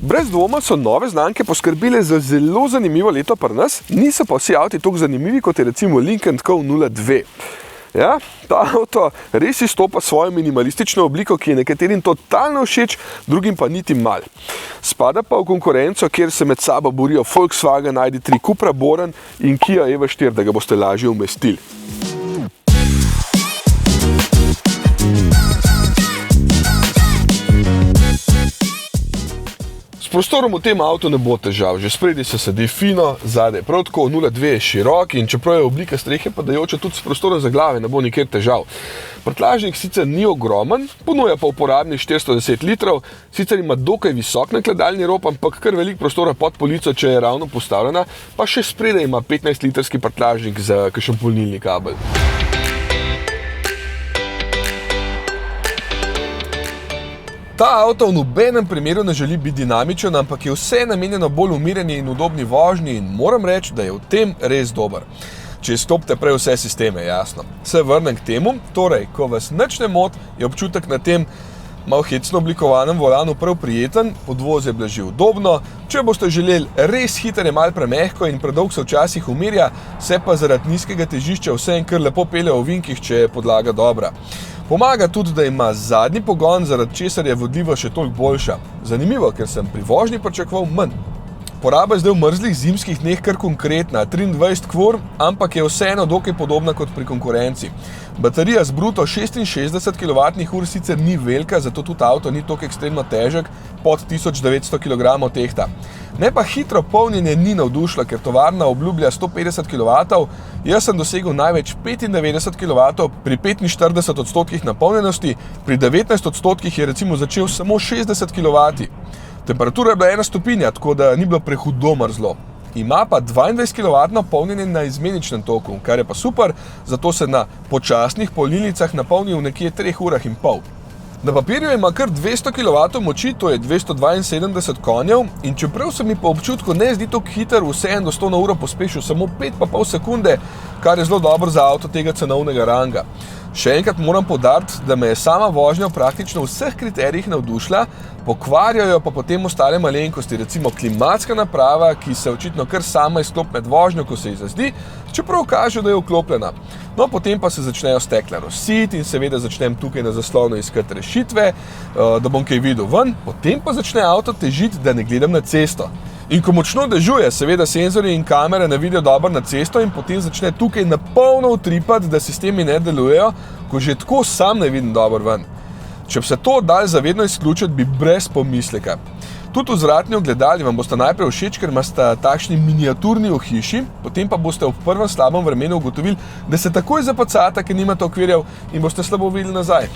Brez dvoma so nove znamke poskrbile za zelo zanimivo leto pri nas, niso pa vsi avti toliko zanimivi, kot je recimo Lincoln Co. 02. Ja, ta avto res izstopa svojo minimalistično obliko, ki je nekaterim totalno všeč, drugim pa niti mal. Spada pa v konkurenco, kjer se med sabo borijo Volkswagen ID3 Cupra Born in Kia EV4, da ga boste lažje umestili. S prostorom v tem avtu ne bo težav, že spredaj se sedi fino, zadaj prav tako, 02 je širok in čeprav je oblika strehe padajoča, tudi s prostorom za glave ne bo nikjer težav. Prtljažnik sicer ni ogromen, ponuja pa uporabnih 410 litrov, sicer ima dokaj visok nakladalni rob, ampak kar veliko prostora pod polico, če je ravno postavljena, pa še spredaj ima 15-litrski prtljažnik za kakšen polnilni kabel. Ta avto v nobenem primeru ne želi biti dinamičen, ampak je vse namenjeno bolj umirjeni in udobni vožnji in moram reči, da je v tem res dober. Če izklopite prej vse sisteme, jasno. Se vrnem k temu, torej, ko vas nič ne moti, je občutek na tem malo hecno oblikovanem volanu prav prijeten, podvozje blaži udobno, če boste želeli res hiter je malo premehko in predolg se včasih umirja, se pa zaradi nizkega težišča vseeno kar lepo pelje v ovinkih, če je podlaga dobra. Pomaga tudi, da ima zadnji pogon, zaradi česar je vodljivo še toliko boljša. Zanimivo, ker sem pri vožnji pričakoval manj. Poraba je zdaj v mrzlih zimskih dneh kar konkretna, 23 kvor, ampak je vseeno dokaj podobna kot pri konkurenci. Baterija z bruto 66 kWh sicer ni velika, zato tudi avto ni toliko ekstremno težek, pod 1900 kg tehta. Ne pa hitro polnjenje ni navdušila, ker tovarna obljublja 150 kW, jaz sem dosegel največ 95 kW pri 45% napolnjenosti, pri 19% je recimo začel samo 60 kW. Temperatura je bila 1 stopinja, tako da ni bilo prehudo mrzlo. Ima pa 22 kW polnjenje na izmeničnem toku, kar je pa super, zato se na počasnih polnilnicah napolni v nekje 3 urah in pol. Na papirju ima kar 200 kW moči, to je 272 konjev in čeprav se mi po občutku ne zdi toliko hiter, vseeno do 100 na uro pospešil samo 5,5 sekunde, kar je zelo dobro za avto tega cenovnega ranga. Še enkrat moram poudariti, da me je sama vožnja praktično v vseh kriterijih navdušila, pokvarjajo pa potem ostale malenkosti, recimo klimatska naprava, ki se očitno kar sama izklop med vožnjo, ko se ji zazdi, čeprav kaže, da je vklopljena. No, potem pa se začnejo stekla rositi in seveda začnem tukaj na zaslonu iskati rešitve, da bom kaj videl ven, potem pa začne avto težiti, da ne gledam na cesto. In ko močno dežuje, seveda senzorji in kamere ne vidijo dobro na cesto in potem začne tukaj na polno utripati, da sistemi ne delujejo, ko že tako sam ne vidim dobro ven. Če bi se to dal zavedno izključiti, bi brez pomisleka. Tudi vzvratni ogledali vam boste najprej všeč, ker imate takšni miniaturni v hiši, potem pa boste v prvem slabem vremenu ugotovili, da se takoj zapacata, ker nimate okvirjev in boste slabo videli nazaj.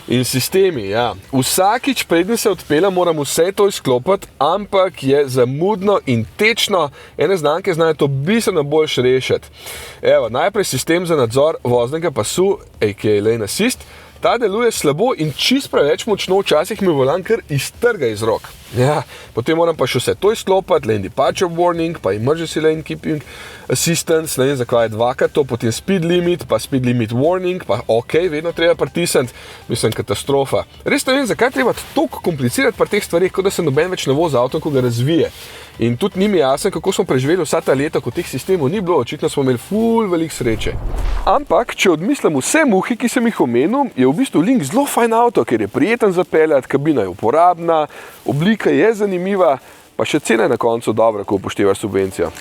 In sistemi, ja. Vsakič prednji se odpelja, moram vse to izklopiti, ampak je zamudno in tečno. Ene znamke znajo to bistveno boljše rešiti. Evo, najprej sistem za nadzor voznega pasu, aka Lane Assist. Ta deluje slabo in čist preveč močno, včasih mi volan kar iztrga iz rok. Ja, potem moram pa še vse to izklopiti, lane departure warning, pa emergency lane keeping assistance, ne vem zakaj je dvakrat to, potem speed limit, pa speed limit warning, pa ok, vedno treba pritisniti, mislim, katastrofa. Res ne vem, zakaj treba toliko komplicirati pri teh stvarih, kot da se noben več ne vozi avtom, ko ga razvije. In tudi ni mi jasno, kako smo preživeli vsa ta leta, ko teh sistemov ni bilo, očitno smo imeli ful veliko sreče. Ampak, če odmislim vse muhi, ki sem jih omenil, je v bistvu Link zelo fajn avto, ker je prijeten zapeljati, kabina je uporabna, oblika je zanimiva, pa še cena je na koncu dobra, ko upoštevaš subvencijo.